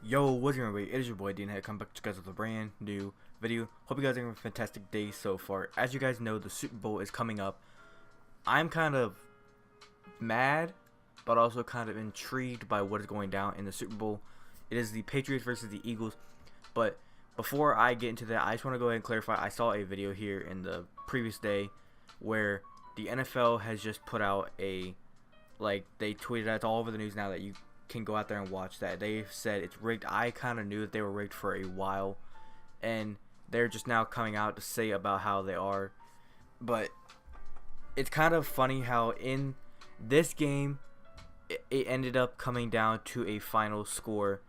Yo, what's going on, everybody? It is your boy Dean here, come back to you guys with a brand new video. Hope you guys are having a fantastic day so far. As you guys know, the Super Bowl is coming up. I'm kind of mad, but also kind of intrigued by what is going down in the Super Bowl. It is the Patriots versus the Eagles. But before I get into that, I just want to go ahead and clarify. I saw a video here in the previous day where the NFL has just put out a, they tweeted out, it's all over the news now that you can go out there and watch that. They've said it's rigged. I kind of knew that they were rigged for a while, and they're just now coming out to say about how they are. But it's kind of funny how in this game it ended up coming down to a final score,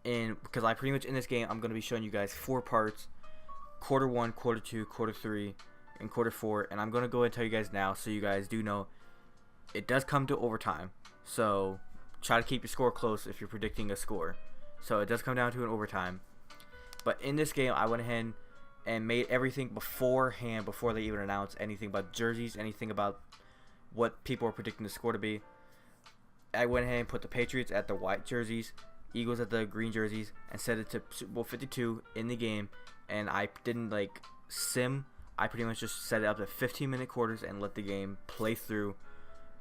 because I pretty much in this game I'm going to be showing you guys 4 parts: quarter 1, quarter 2, quarter 3, and quarter 4. And I'm going to go and tell you guys now, so you guys do know it does come to overtime. So try to keep your score close if you're predicting a score. So it does come down to an overtime. But in this game, I went ahead and made everything beforehand, before they even announced anything about jerseys, anything about what people were predicting the score to be. I went ahead and put the Patriots at the white jerseys, Eagles at the green jerseys, and set it to Super Bowl 52 in the game. And I didn't sim. I pretty much just set it up to 15-minute quarters and let the game play through.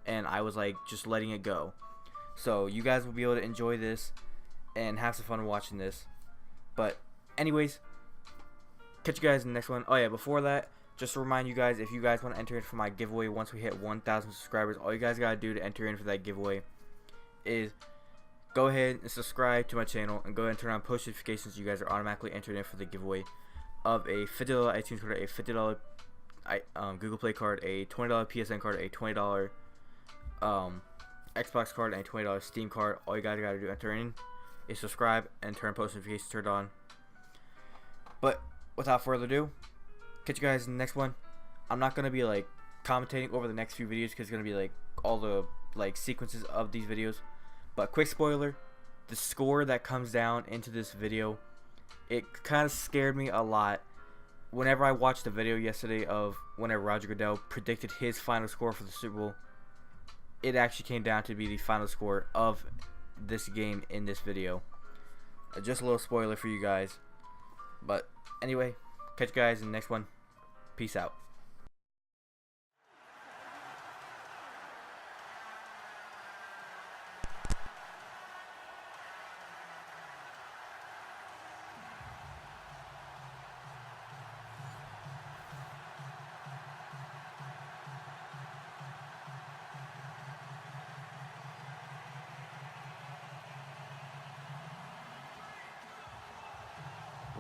And I was just letting it go. So you guys will be able to enjoy this and have some fun watching this. But anyways, catch you guys in the next one. Oh yeah, before that, just to remind you guys, if you guys want to enter in for my giveaway once we hit 1,000 subscribers, all you guys gotta do to enter in for that giveaway is go ahead and subscribe to my channel and go ahead and turn on post notifications. You guys are automatically entered in for the giveaway of a $50 iTunes card, a $50 Google Play card, a $20 PSN card, a $20 Xbox card, and a $20 Steam card. All you guys gotta do enter in is subscribe and turn post notifications turned on. But without further ado, catch you guys in the next one. I'm not gonna be commentating over the next few videos because it's gonna be all the sequences of these videos. But quick spoiler, the score that comes down into this video, it kind of scared me a lot. Whenever I watched the video yesterday of whenever Roger Goodell predicted his final score for the Super Bowl, it actually came down to be the final score of this game in this video. Just a little spoiler for you guys. But anyway, catch you guys in the next one. Peace out.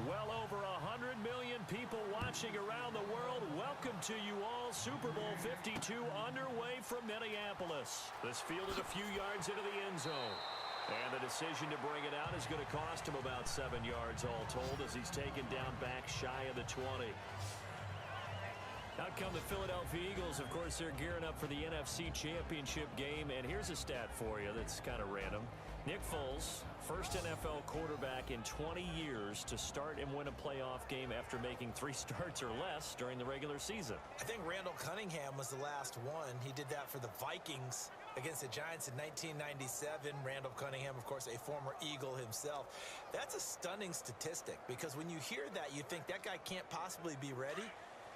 Well over 100 million people watching around the world. Welcome to you all. Super Bowl 52 underway from Minneapolis. This fielded a few yards into the end zone. And the decision to bring it out is going to cost him about 7 yards all told, as he's taken down back shy of the 20. Out come the Philadelphia Eagles. Of course, they're gearing up for the NFC Championship game. And here's a stat for you that's kind of random. Nick Foles, first NFL quarterback in 20 years to start and win a playoff game after making 3 starts or less during the regular season. I think Randall Cunningham was the last one. He did that for the Vikings against the Giants in 1997. Randall Cunningham, of course, a former Eagle himself. That's a stunning statistic, because when you hear that, you think that guy can't possibly be ready.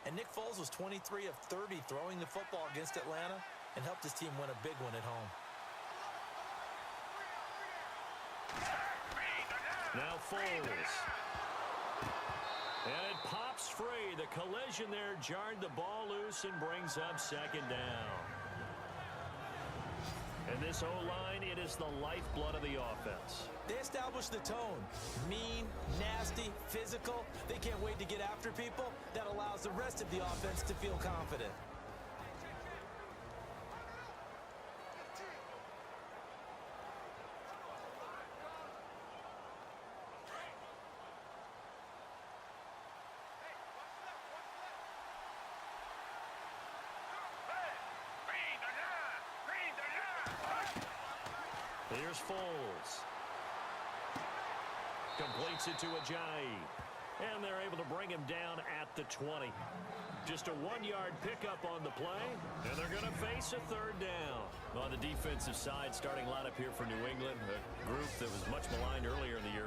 And Nick Foles was 23 of 30 throwing the football against Atlanta and helped his team win a big one at home. Now Foles. And it pops free. The collision there jarred the ball loose and brings up second down. And this O-line, it is the lifeblood of the offense. They establish the tone. Mean, nasty, physical. They can't wait to get after people. That allows the rest of the offense to feel confident. Here's Foles. Completes it to Ajayi. And they're able to bring him down at the 20. Just a 1-yard pickup on the play, and they're going to face a third down. On the defensive side, starting lineup here for New England, a group that was much maligned earlier in the year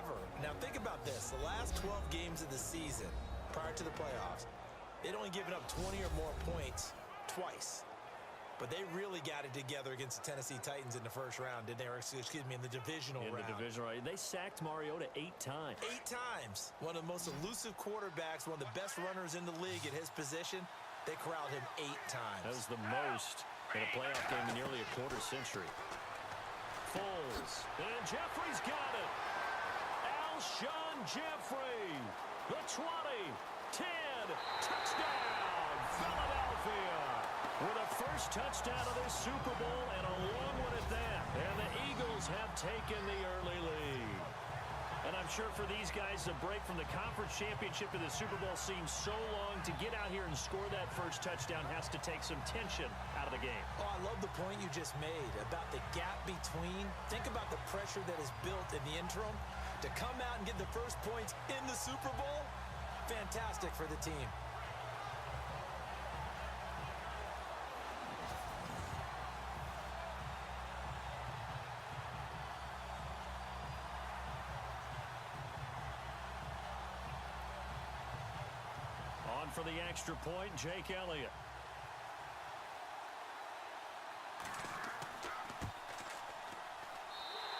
ever. Now think about this. The last 12 games of the season, prior to the playoffs, they'd only given up 20 or more points twice. But they really got it together against the Tennessee Titans in the first round, didn't they? Excuse me, in the divisional round. In the divisional round. They sacked Mariota 8 times. 8 times. One of the most elusive quarterbacks, one of the best runners in the league at his position. They corralled him 8 times. That was the most in a playoff game in nearly a quarter century. Foles. And Jeffrey's got it. Alshon Jeffrey. The 20. 10. Touchdown. Philadelphia. With a first touchdown of this Super Bowl and a long one at that. And the Eagles have taken the early lead. And I'm sure for these guys, the break from the conference championship to the Super Bowl seems so long. To get out here and score that first touchdown has to take some tension out of the game. Oh, I love the point you just made about the gap between. Think about the pressure that is built in the interim. To come out and get the first points in the Super Bowl, fantastic for the team. On for the extra point, Jake Elliott.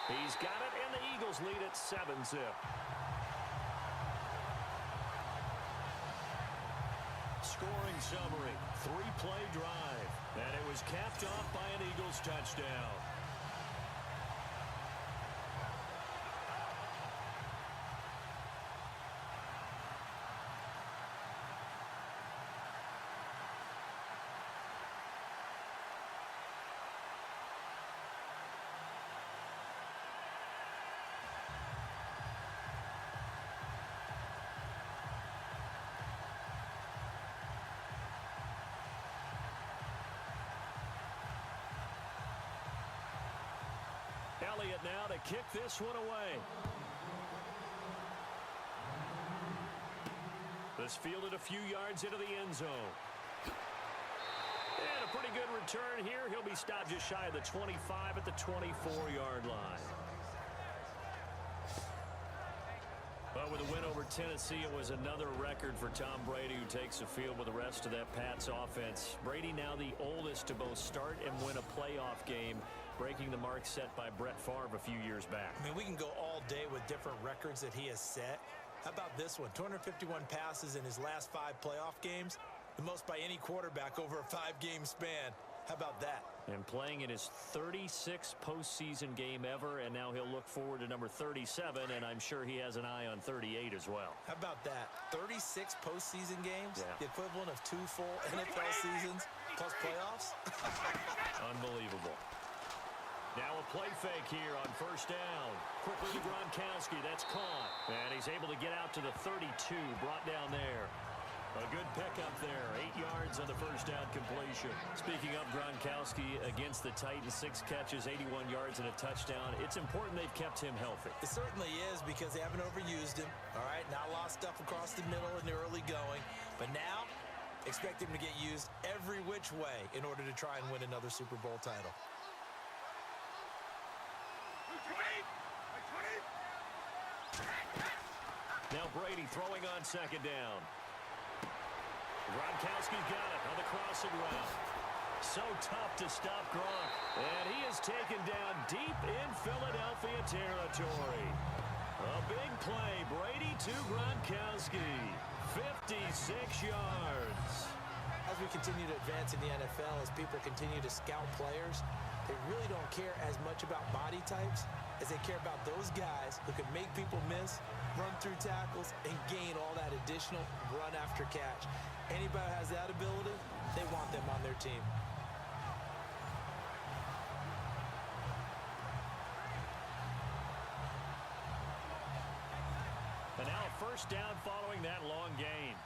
He's got it, and the Eagles lead at 7-zip. Scoring summary, 3-play drive, and it was capped off by an Eagles touchdown. Elliott now to kick this one away. This fielded a few yards into the end zone. And a pretty good return here. He'll be stopped just shy of the 25 at the 24-yard line. But with a win over Tennessee, it was another record for Tom Brady, who takes the field with the rest of that Pats offense. Brady now the oldest to both start and win a playoff game, breaking the mark set by Brett Favre a few years back. I mean, we can go all day with different records that he has set. How about this one? 251 passes in his last 5 playoff games, the most by any quarterback over a 5-game span. How about that? And playing in his 36th postseason game ever, and now he'll look forward to number 37, and I'm sure he has an eye on 38 as well. How about that? 36 postseason games, yeah. The equivalent of 2 full NFL seasons plus playoffs. Unbelievable. Now a play fake here on first down. Quickly to Gronkowski. That's caught. And he's able to get out to the 32. Brought down there. A good pickup there. 8 yards on the first down completion. Speaking of Gronkowski against the Titans, 6 catches, 81 yards, and a touchdown. It's important they've kept him healthy. It certainly is, because they haven't overused him. All right, not a lot of stuff across the middle in the early going. But now, expect him to get used every which way in order to try and win another Super Bowl title. Now Brady throwing on second down. Gronkowski's got it on the crossing route. So tough to stop Gronk. And he is taken down deep in Philadelphia territory. A big play. Brady to Gronkowski. 56 yards. As we continue to advance in the NFL, as people continue to scout players, they really don't care as much about body types as they care about those guys who can make people miss, run through tackles, and gain all that additional run after catch. Anybody who has that ability, they want them on their team. And now a first down following that long gain.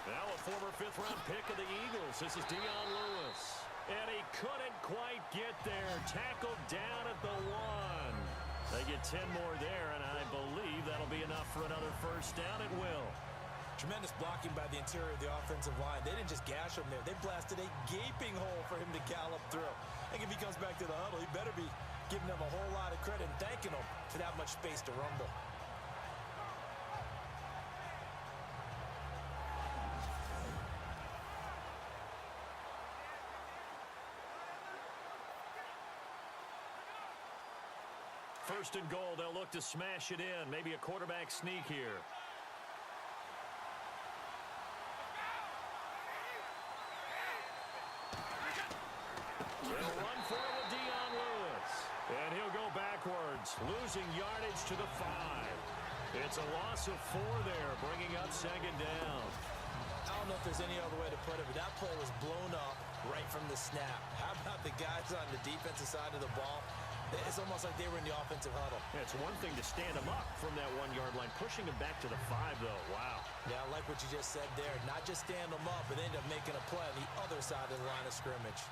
Now a former 5th-round pick of the Eagles. This is Dion Lewis. And he couldn't quite get there. Tackled down at the 1. They get 10 more there, and I believe that'll be enough for another first down. It will. Tremendous blocking by the interior of the offensive line. They didn't just gash him there. They blasted a gaping hole for him to gallop through. I think if he comes back to the huddle, he better be giving them a whole lot of credit and thanking them for that much space to rumble. First and goal, they'll look to smash it in. Maybe a quarterback sneak here. They'll run for it with Dion Lewis. And he'll go backwards, losing yardage to the 5. It's a loss of 4 there, bringing up second down. I don't know if there's any other way to put it, but that play was blown up right from the snap. How about the guys on the defensive side of the ball? It's almost like they were in the offensive huddle. Yeah, it's one thing to stand them up from that 1-yard line. Pushing them back to the 5, though. Wow. Yeah, I like what you just said there. Not just stand them up, but end up making a play on the other side of the line of scrimmage.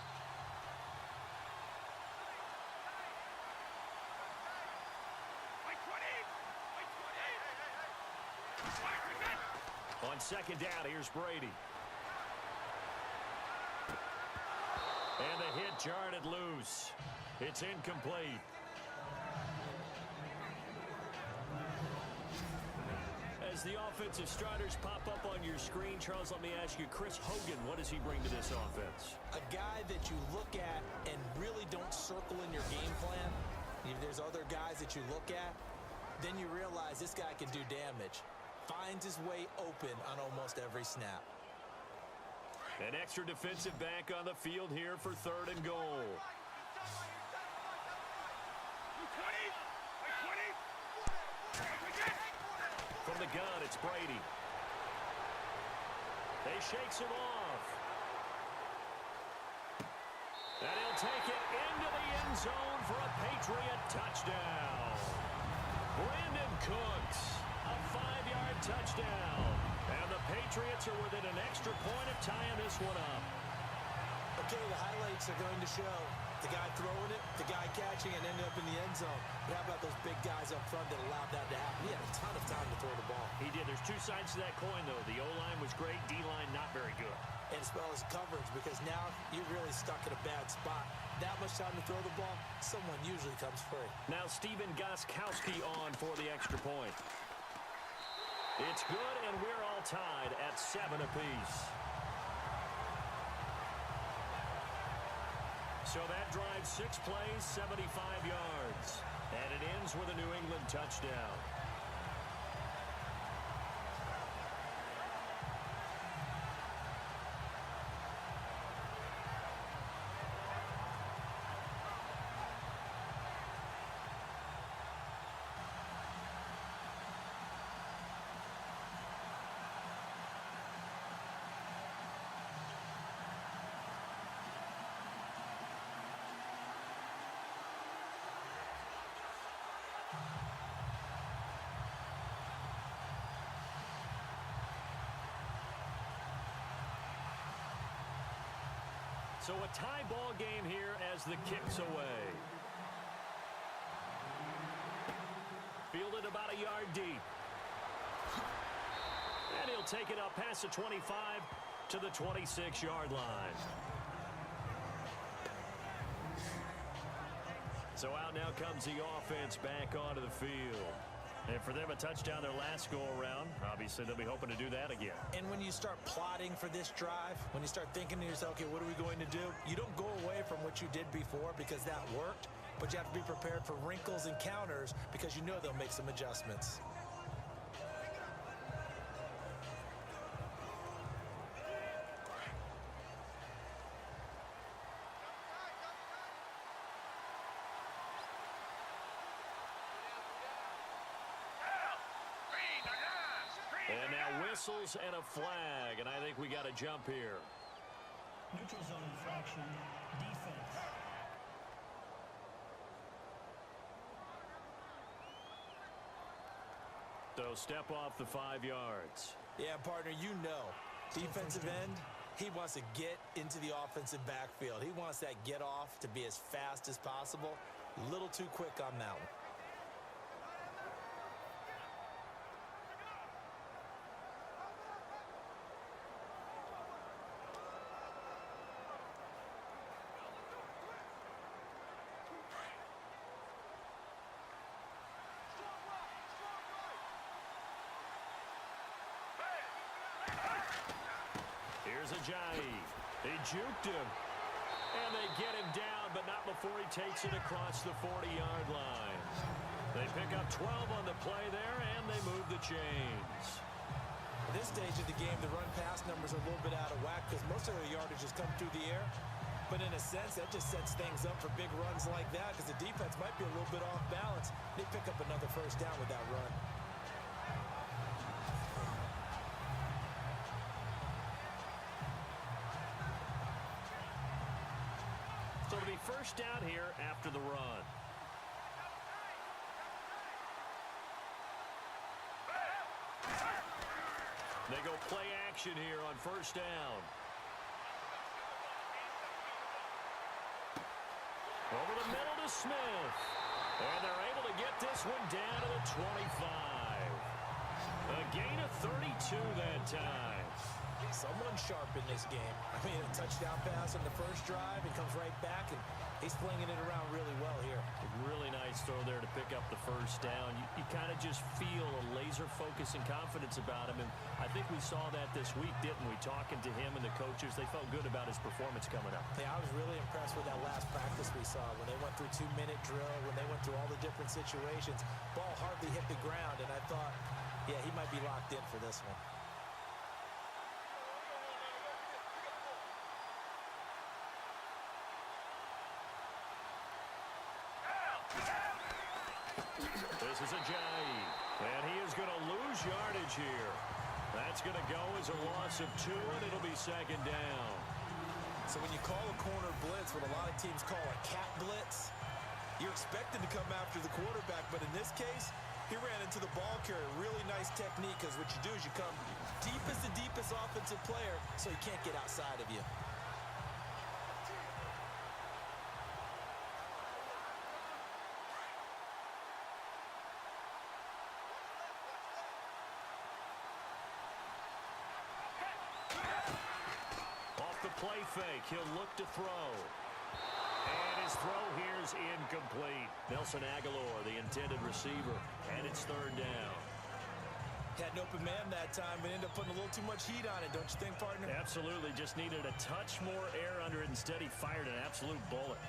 On second down, here's Brady. And the hit jarred loose. It's incomplete. As the offensive starters pop up on your screen, Charles, let me ask you, Chris Hogan, what does he bring to this offense? A guy that you look at and really don't circle in your game plan. If there's other guys that you look at, then you realize this guy can do damage. Finds his way open on almost every snap. An extra defensive back on the field here for third and goal. From the gun, it's Brady. They shakes him off. And he'll take it into the end zone for a Patriot touchdown. Brandon Cooks, a 5-yard touchdown. And the Patriots are within an extra point of tying this one up. Okay, the highlights are going to show the guy throwing it, the guy catching it, and ended up in the end zone. But how about those big guys up front that allowed that to happen? He had a ton of time to throw the ball. He did. There's 2 sides to that coin, though. The O-line was great. D-line not very good. And as well as coverage, because now you're really stuck in a bad spot. That much time to throw the ball, someone usually comes free. Now Steven Gostkowski on for the extra point. It's good, and we're all tied at 7 apiece. So that drives 6 plays, 75 yards. And it ends with a New England touchdown. So a tie ball game here as the kick's away. Fielded about a yard deep. And he'll take it up past the 25 to the 26-yard line. So out now comes the offense back onto the field. And for them, a touchdown their last go-around. Obviously, they'll be hoping to do that again. And when you start plotting for this drive, when you start thinking to yourself, okay, what are we going to do? You don't go away from what you did before because that worked, but you have to be prepared for wrinkles and counters because you know they'll make some adjustments. And now whistles and a flag, and I think we got a jump here. Neutral zone infraction, defense. So step off the 5 yards. Yeah, partner, you know, defensive end, he wants to get into the offensive backfield. He wants that get off to be as fast as possible. A little too quick on that one. Here's Ajayi. He juked him. And they get him down, but not before he takes it across the 40-yard line. They pick up 12 on the play there, and they move the chains. At this stage of the game, the run-pass numbers are a little bit out of whack because most of their yardage has come through the air. But in a sense, that just sets things up for big runs like that because the defense might be a little bit off balance. They pick up another first down with that run. So it'll be first down here after the run. They go play action here on first down. Over the middle to Smith. And they're able to get this one down to the 25. A gain of 32 that time. Someone sharp in this game. I mean, a touchdown pass on the first drive and comes right back, and he's flinging it around really well here. A really nice throw there to pick up the first down. You kind of just feel a laser focus and confidence about him, and I think we saw that this week, didn't we? Talking to him and the coaches, they felt good about his performance coming up. Yeah, I was really impressed with that last practice we saw when they went through 2-minute drill, when they went through all the different situations. Ball hardly hit the ground, and I thought, yeah, he might be locked in for this one. This is Ajayi, and he is going to lose yardage here. That's going to go as a loss of 2, and it'll be second down. So when you call a corner blitz, what a lot of teams call a cat blitz, you're expected to come after the quarterback, but in this case, he ran into the ball carrier. Really nice technique, because what you do is you come deep as the deepest offensive player, so he can't get outside of you. Play fake. He'll look to throw. And his throw here's incomplete. Nelson Aguilar, the intended receiver. And it's third down. Had an open man that time, but ended up putting a little too much heat on it, don't you think, partner? Absolutely. Just needed a touch more air under it. Instead, he fired an absolute bullet.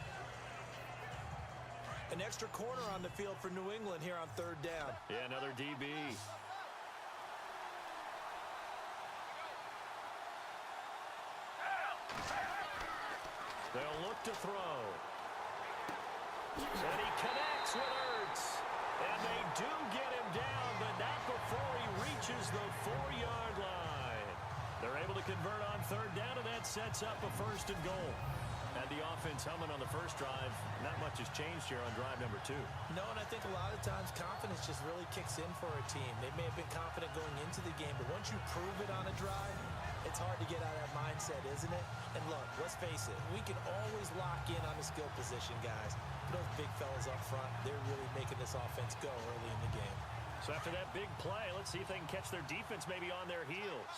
An extra corner on the field for New England here on third down. Yeah, another DB. They'll look to throw. And he connects with Ertz. And they do get him down, but not before he reaches the 4-yard line. They're able to convert on third down, and that sets up a first and goal. Had the offense humming on the first drive. Not much has changed here on drive number 2. No, and I think a lot of times confidence just really kicks in for a team. They may have been confident going into the game, but once you prove it on a drive, it's hard to get out of that mindset, isn't it? And look, let's face it, we can always lock in on the skill position, guys. But those big fellas up front, they're really making this offense go early in the game. So after that big play, let's see if they can catch their defense maybe on their heels.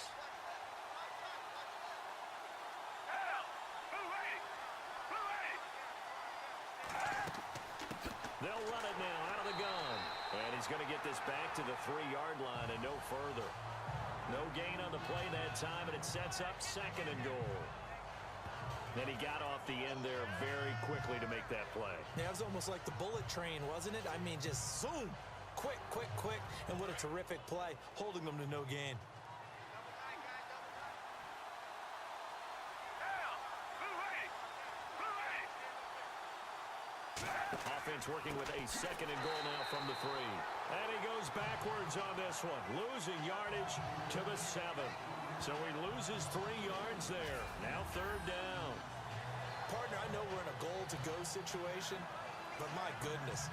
They'll run it now out of the gun. And he's going to get this back to the 3-yard line and no further. No gain on the play that time, and it sets up second and goal. Then he got off the end there very quickly to make that play. Yeah, it was almost like the bullet train, wasn't it? I mean, just zoom. Quick, quick, quick. And what a terrific play, holding them to no gain. Offense working with a second and goal now from the 3. And he goes backwards on this one, losing yardage to the 7. So he loses 3 yards there. Now third down. Partner, I know we're in a goal-to-go situation, but my goodness,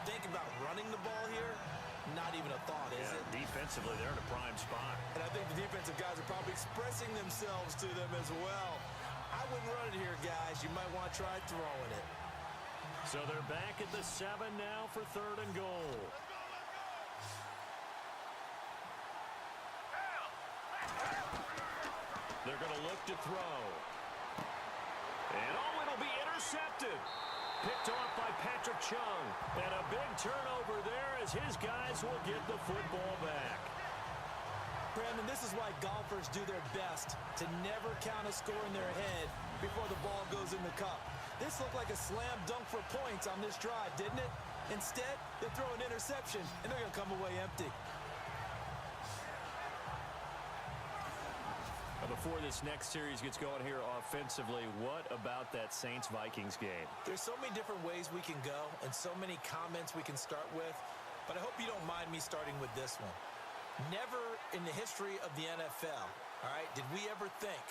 think about running the ball here. Not even a thought, is it? Defensively, they're in a prime spot. And I think the defensive guys are probably expressing themselves to them as well. I wouldn't run it here, guys. You might want to try throwing it. So they're back at the 7 now for third and goal. They're going to look to throw. And it'll be intercepted. Picked off by Patrick Chung. And a big turnover there as his guys will get the football back. Brandon, this is why golfers do their best to never count a score in their head before the ball goes in the cup. This looked like a slam dunk for points on this drive, didn't it? Instead, they throw an interception, and they're going to come away empty. Before this next series gets going here offensively, what about that Saints-Vikings game? There's so many different ways we can go and so many comments we can start with, but I hope you don't mind me starting with this one. Never in the history of the NFL, all right, did we ever think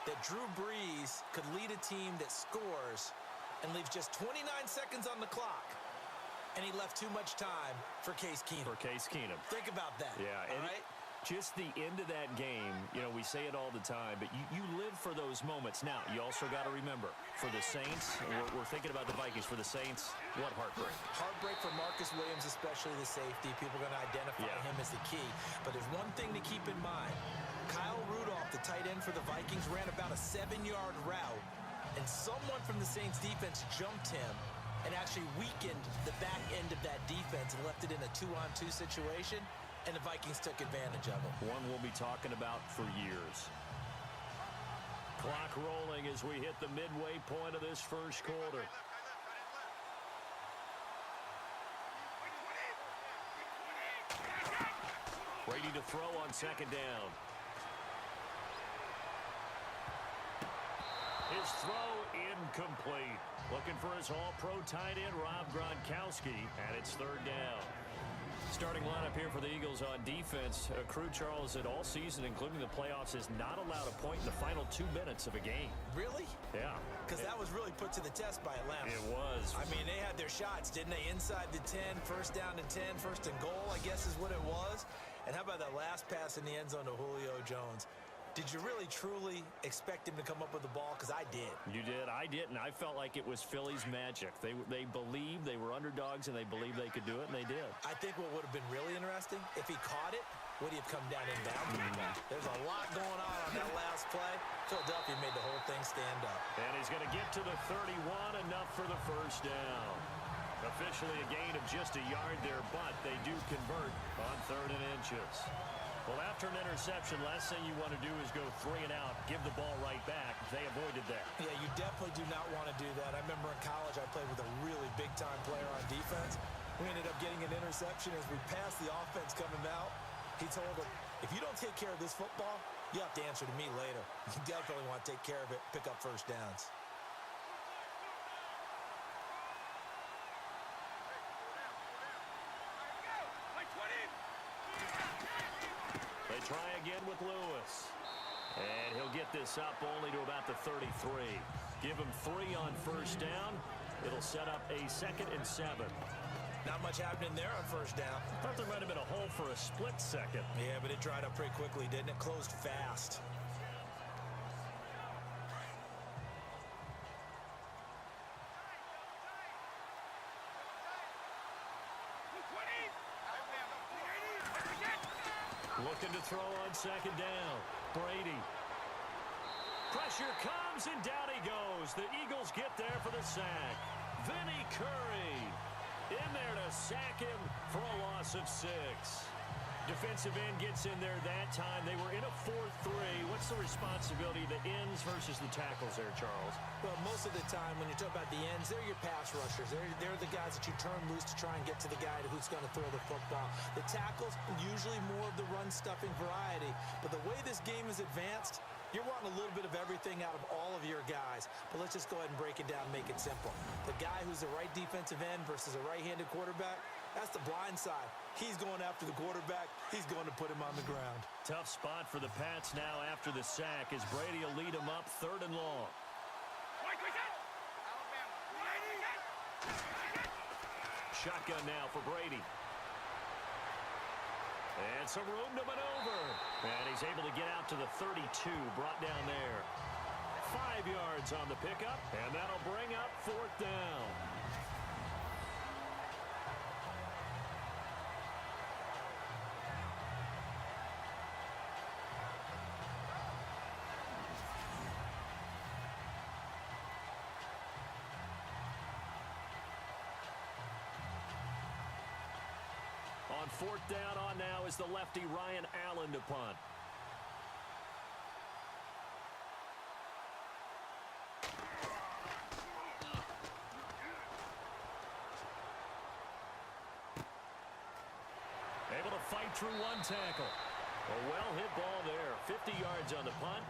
that Drew Brees could lead a team that scores and leaves just 29 seconds on the clock, and he left too much time for Case Keenum. Think about that. Yeah, all right? Just the end of that game, you know, we say it all the time, but you live for those moments. Now, you also got to remember, for the Saints, we're thinking about the Vikings. For the Saints, what heartbreak. Heartbreak for Marcus Williams, especially the safety. People are going to identify him as the key. But there's one thing to keep in mind. Kyle Rudolph, the tight end for the Vikings, ran about a 7-yard route, and someone from the Saints defense jumped him and actually weakened the back end of that defense and left it in a 2-on-2 situation. And the Vikings took advantage of it. One we'll be talking about for years. Clock rolling as we hit the midway point of this first quarter. Brady to throw on second down. His throw incomplete. Looking for his all-pro tight end, Rob Gronkowski, and it's third down. Starting lineup here for the Eagles on defense. Crew Charles at all season, including the playoffs, has not allowed a point in the final 2 minutes of a game. Really? Yeah. Because that was really put to the test by Atlanta. It was. I mean, they had their shots, didn't they? Inside the 10, first down and 10, first and goal, I guess is what it was. And how about that last pass in the end zone to Julio Jones? Did you really, truly expect him to come up with the ball? Because I did. You did. I didn't. I felt like it was Philly's magic. They believed they were underdogs, and they believed they could do it, and they did. I think what would have been really interesting, if he caught it, would he have come down inbounds? There's a lot going on that last play. Philadelphia made the whole thing stand up. And he's going to get to the 31, enough for the first down. Officially a gain of just a yard there, but they do convert on 3rd and inches. Well, after an interception, last thing you want to do is go 3 and out, give the ball right back. They avoided that. Yeah, you definitely do not want to do that. I remember in college I played with a really big-time player on defense. We ended up getting an interception as we passed the offense coming out. He told him, if you don't take care of this football, you have to answer to me later. You definitely want to take care of it, pick up first downs. They try again with Lewis. And he'll get this up only to about the 33. Give him 3 on first down. It'll set up a 2nd and 7. Not much happening there on first down. Thought there might have been a hole for a split second. Yeah, but it dried up pretty quickly, didn't it? Closed fast. Looking to throw on second down. Brady. Pressure comes, and down he goes. The Eagles get there for the sack. Vinny Curry in there to sack him for a loss of 6. Defensive end gets in there that time. They were in a 4-3. What's the responsibility of the ends versus the tackles there, Charles? Well, most of the time when you talk about the ends, they're your pass rushers. They're the guys that you turn loose to try and get to the guy who's going to throw the football. The tackles, usually more of the run-stuffing variety. But the way this game is advanced, you're wanting a little bit of everything out of all of your guys. But let's just go ahead and break it down and make it simple. The guy who's the right defensive end versus a right-handed quarterback, that's the blind side. He's going after the quarterback. He's going to put him on the ground. Tough spot for the Pats now after the sack as Brady will lead him up 3rd and long. Shotgun now for Brady. And some room to maneuver. And he's able to get out to the 32, brought down there. 5 yards on the pickup, and that'll bring up 4th down. On fourth down on now is the lefty Ryan Allen to punt. Able to fight through one tackle. A well-hit ball there. 50 yards on the punt,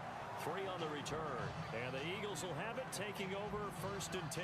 3 on the return. And the Eagles will have it, taking over 1st and 10.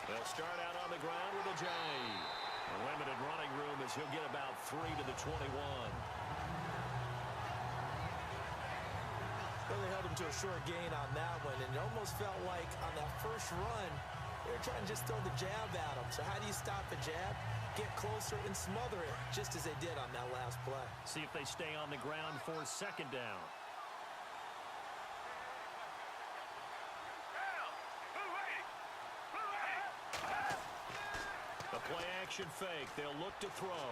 They'll start out on the ground with a J. A limited running room as he'll get about 3 to the 21. Well, they held him to a short gain on that one, and it almost felt like on that first run, they were trying to just throw the jab at him. So how do you stop the jab? Get closer and smother it, just as they did on that last play. See if they stay on the ground for 2nd down. Play-action fake. They'll look to throw.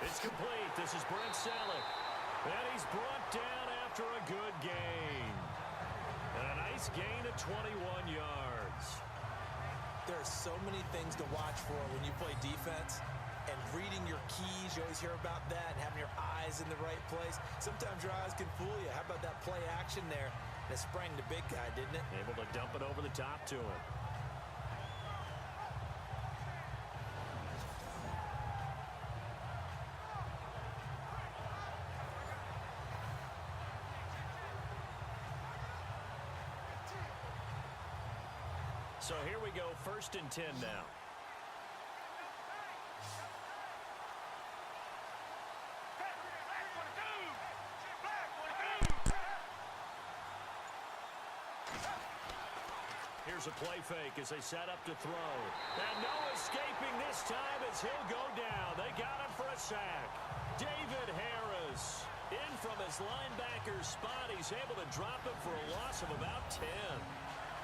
It's complete. This is Brent Selleck. And he's brought down after a good gain. And a nice gain of 21 yards. There are so many things to watch for when you play defense. And reading your keys, you always hear about that, and having your eyes in the right place. Sometimes your eyes can fool you. How about that play action there? And it sprang the big guy, didn't it? Able to dump it over the top to him. So here we go, 1st and 10 now. Here's a play fake as they set up to throw. And no escaping this time as he'll go down. They got him for a sack. David Harris in from his linebacker spot. He's able to drop him for a loss of about 10.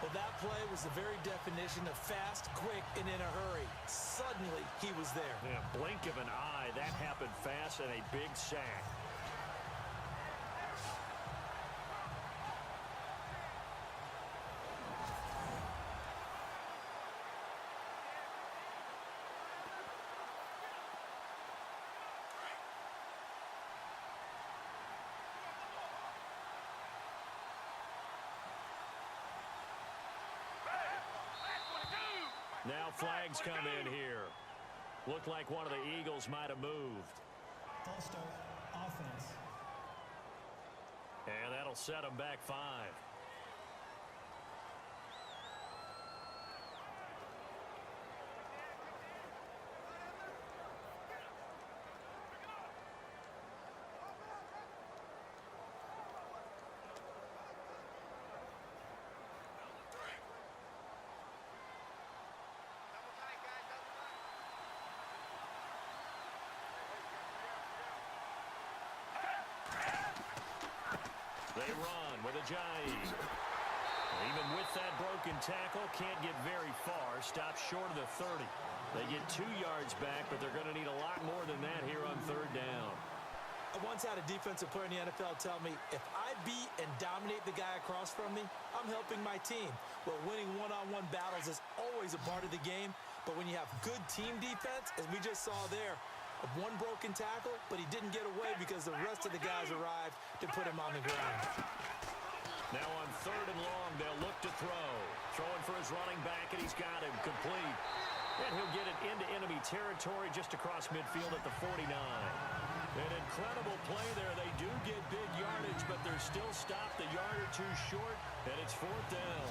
Well, that play was the very definition of fast, quick, and in a hurry. Suddenly, he was there. Yeah, blink of an eye. That happened fast and a big sack. Now flags come in here. Looked like one of the Eagles might have moved. False start, offense. And that'll set them back 5. They run with a jive. Even with that broken tackle, can't get very far. Stops short of the 30. They get 2 yards back, but they're going to need a lot more than that here on 3rd down. I once had a defensive player in the NFL tell me, if I beat and dominate the guy across from me, I'm helping my team. Well, winning one-on-one battles is always a part of the game, but when you have good team defense, as we just saw there, one broken tackle, but he didn't get away because the rest of the guys arrived to put him on the ground. Now on 3rd and long, they'll look to throw. Throwing for his running back, and he's got him complete. And And he'll get it into enemy territory just across midfield at the 49. An incredible play there. They do get big yardage, but they're still stopped a yard or two short, and it's 4th down.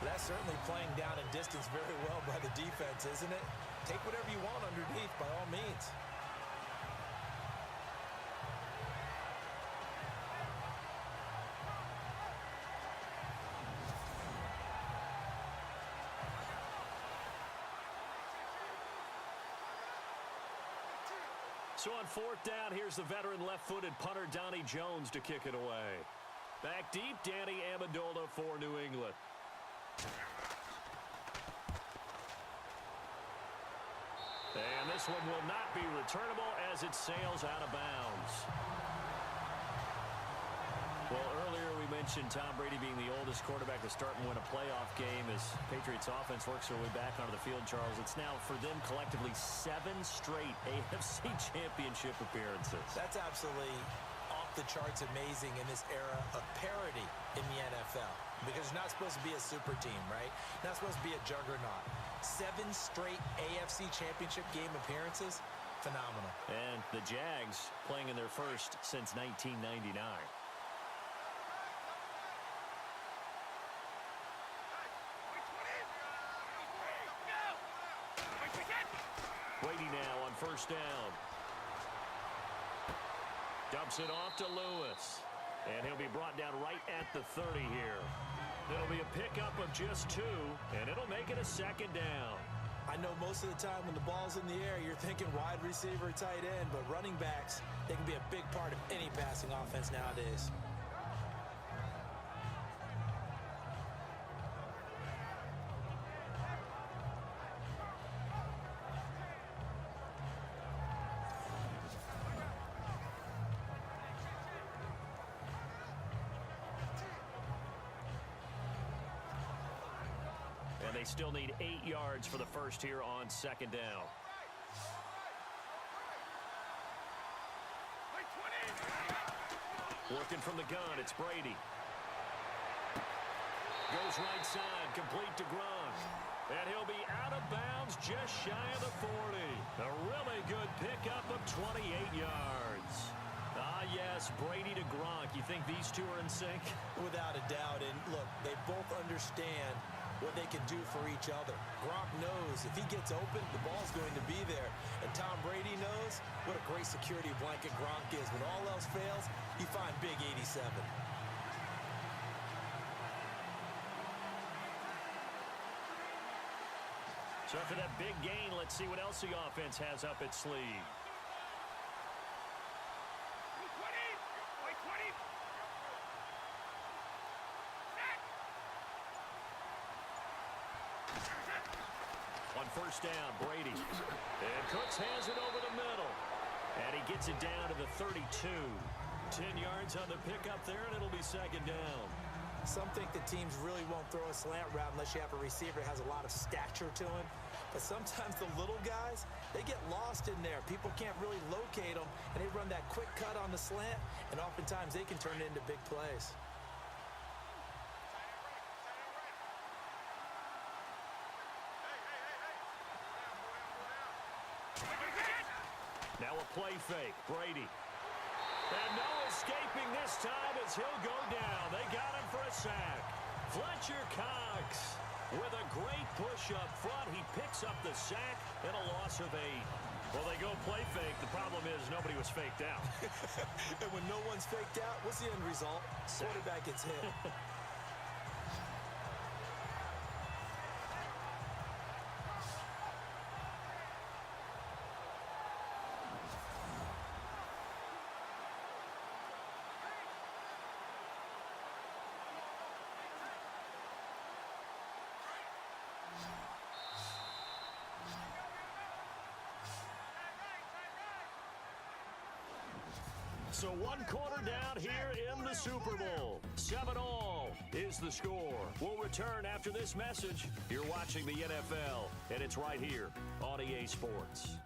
That's certainly playing down in distance very well by the defense, isn't it? Take whatever you want underneath by all means. So on 4th down, here's the veteran left-footed punter Donnie Jones to kick it away. Back deep, Danny Amendola for New England. And this one will not be returnable as it sails out of bounds. Well, earlier we mentioned Tom Brady being the oldest quarterback to start and win a playoff game as Patriots offense works their way back onto the field, Charles. It's now for them collectively 7 straight AFC championship appearances. That's absolutely off the charts amazing in this era of parity in the NFL. Because you're not supposed to be a super team, right? Not supposed to be a juggernaut. 7 straight AFC championship game appearances, phenomenal. And the Jags playing in their first since 1999. Brady now on 1st down. Dumps it off to Lewis. And he'll be brought down right at the 30 here. It'll be a pickup of just 2, and it'll make it a 2nd down. I know most of the time when the ball's in the air, you're thinking wide receiver, tight end, but running backs, they can be a big part of any passing offense nowadays. And they still need 8 yards for the first here on 2nd down. Working from the gun, it's Brady. Goes right side, complete to Gronk. And he'll be out of bounds just shy of the 40. A really good pickup of 28 yards. Ah, yes, Brady to Gronk. You think these two are in sync? Without a doubt. And look, they both understand what they can do for each other. Gronk knows if he gets open, the ball's going to be there. And Tom Brady knows what a great security blanket Gronk is. When all else fails, you find big 87. So after that big gain, let's see what else the offense has up its sleeve. On 1st down, Brady. And Cooks has it over the middle. And he gets it down to the 32. 10 yards on the pickup there, and it'll be 2nd down. Some think the teams really won't throw a slant route unless you have a receiver that has a lot of stature to him. But sometimes the little guys, they get lost in there. People can't really locate them, and they run that quick cut on the slant, and oftentimes they can turn it into big plays. Now a play fake, Brady. And no escaping this time as he'll go down. They got him for a sack. Fletcher Cox with a great push up front. He picks up the sack and a loss of 8. Well, they go play fake. The problem is nobody was faked out. And when no one's faked out, what's the end result? Quarterback gets hit. So 1 quarter down here in the Super Bowl. 7-all is the score. We'll return after this message. You're watching the NFL, and it's right here on EA Sports.